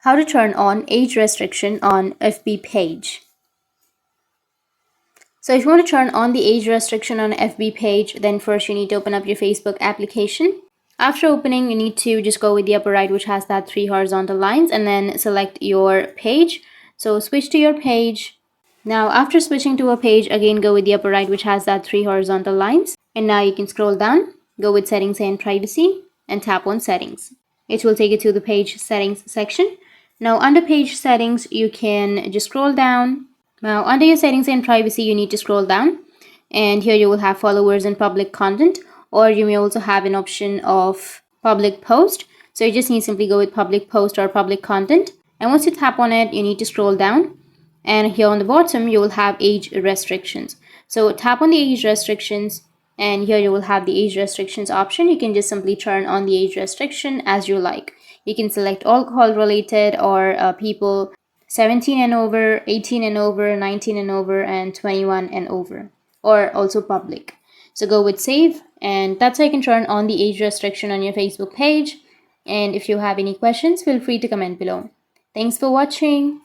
How to turn on age restriction on FB page. So if you want to turn on the age restriction on FB page, then first you need to open up your Facebook application. After opening, you need to just go with the upper right, which has that 3 horizontal lines, and then select your page. So switch to your page. Now after switching to a page, again go with the upper right, which has that 3 horizontal lines. And now you can scroll down, go with settings and privacy, and tap on settings. It will take you to the page settings section. Now under page settings, you can just scroll down. Now under your settings and privacy, you need to scroll down, and here you will have followers and public content, or you may also have an option of public post. So you just need to simply go with public post or public content, and once you tap on it, you need to scroll down, and here on the bottom you will have age restrictions. So tap on the age restrictions, and here you will have the age restrictions option. You can just simply turn on the age restriction as you like. You can select alcohol related, or people 17 and over, 18 and over, 19 and over, and 21 and over, or also public. So go with save, and that's how you can turn on the age restriction on your Facebook page. And if you have any questions, feel free to comment below. Thanks for watching.